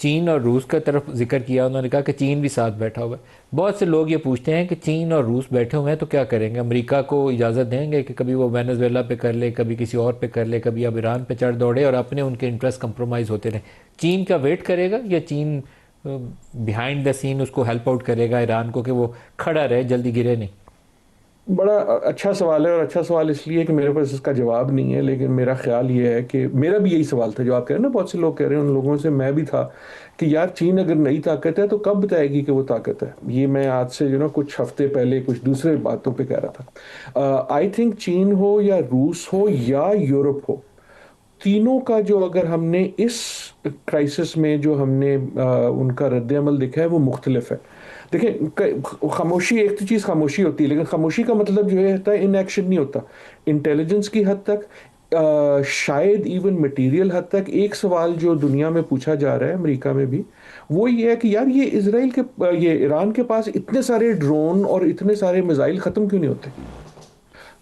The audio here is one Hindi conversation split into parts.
चीन और रूस का तरफ जिक्र किया, उन्होंने कहा कि चीन भी साथ बैठा हुआ है। बहुत से लोग ये पूछते हैं कि चीन और रूस बैठे हुए हैं तो क्या करेंगे, अमेरिका को इजाज़त देंगे कि कभी वो वेनेजुएला पे कर ले, कभी किसी और पे कर ले, कभी अब ईरान पे चढ़ दौड़े और अपने उनके इंटरेस्ट कंप्रोमाइज़ होते रहे। चीन का वेट करेगा या चीन बिहाइंड द सीन उसको हेल्प आउट करेगा ईरान को कि वो खड़ा रहे, जल्दी गिरे नहीं? बड़ा अच्छा सवाल है, और अच्छा सवाल इसलिए कि मेरे पास इसका जवाब नहीं है, लेकिन मेरा ख्याल ये है कि मेरा भी यही सवाल था जो आप कह रहे हैं ना, बहुत से लोग कह रहे हैं, उन लोगों से मैं भी था कि यार चीन अगर नई ताकत है तो कब बताएगी कि वो ताकत है। ये मैं आज से कुछ हफ्ते पहले कुछ दूसरे बातों पे कह रहा था। आई थिंक चीन हो या रूस हो या यूरोप हो, तीनों का जो अगर हमने इस क्राइसिस में जो हमने उनका रद्द-ए-अमल देखा है वो मुख्तलिफ है। देखिए, खामोशी, एक तो चीज़ खामोशी होती है, लेकिन खामोशी का मतलब जो है होता है इनएक्शन नहीं होता। इंटेलिजेंस की हद तक, शायद इवन मटेरियल हद तक, एक सवाल जो दुनिया में पूछा जा रहा है, अमेरिका में भी, वो ये है कि यार ये इसराइल के ये ईरान के पास इतने सारे ड्रोन और इतने सारे मिसाइल खत्म क्यों नहीं होते?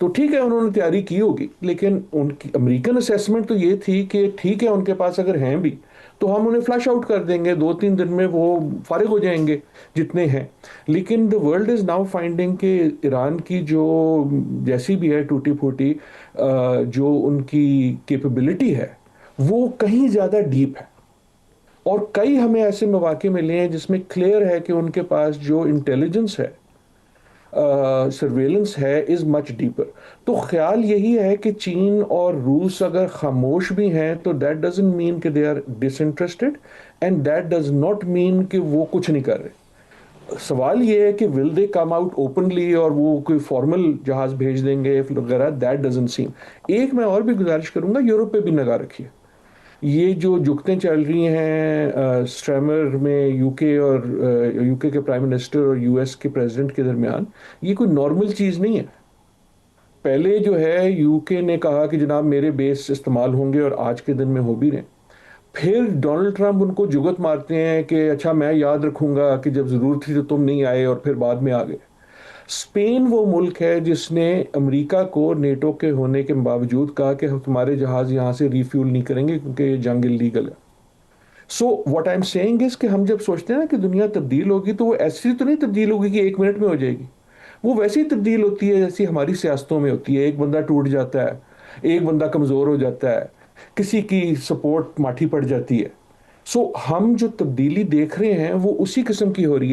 तो ठीक है, उन्होंने तैयारी की होगी, लेकिन उनकी अमेरिकन असेसमेंट तो ये थी कि ठीक है, उनके पास अगर हैं भी तो हम उन्हें फ्लैश आउट कर देंगे, 2-3 दिन में वो फारिग हो जाएंगे जितने हैं। लेकिन the world is now finding कि ईरान की जो जैसी भी है टूटी फूटी जो उनकी कैपेबिलिटी है वो कहीं ज़्यादा डीप है। और कई हमें ऐसे मौके मिले हैं जिसमें क्लियर है कि उनके पास जो इंटेलिजेंस है, सर्वेलेंस है, इज मच डीपर। तो ख्याल यही है कि चीन और रूस अगर खामोश भी हैं तो दैट डजंट मीन कि they are disinterested, and that does not mean कि वो कुछ नहीं कर रहे। सवाल ये है कि will they come out openly और वो कोई फॉर्मल जहाज भेज देंगे वगैरह, दैट डजंट सीम। एक मैं और भी गुजारिश करूंगा, यूरोप पे भी निगाह रखिए। ये जो जुगतें चल रही हैं स्ट्रैमर में, यूके और यूके के प्राइम मिनिस्टर और यूएस के प्रेसिडेंट के दरमियान, ये कोई नॉर्मल चीज़ नहीं है। पहले जो है यूके ने कहा कि जनाब मेरे बेस इस्तेमाल होंगे, और आज के दिन में हो भी रहे। फिर डोनाल्ड ट्रंप उनको जुगत मारते हैं कि अच्छा मैं याद रखूंगा कि जब ज़रूरत थी तो तुम नहीं आए, और फिर बाद में आ गए। स्पेन वो मुल्क है जिसने अमेरिका को नेटो के होने के बावजूद कहा कि हम तुम्हारे जहाज यहाँ से रिफ्यूल नहीं करेंगे क्योंकि ये जंग इलीगल है। So what I am saying is कि हम जब सोचते हैं ना कि दुनिया तब्दील होगी, तो वो ऐसी तो नहीं तब्दील होगी कि 1 मिनट में हो जाएगी। वो वैसी तब्दील होती है जैसी हमारी सियासतों में होती है, एक बंदा टूट जाता है, एक बंदा कमज़ोर हो जाता है, किसी की सपोर्ट माठी पड़ जाती है। सो हम जो तब्दीली देख रहे हैं वो उसी किस्म की हो रही है।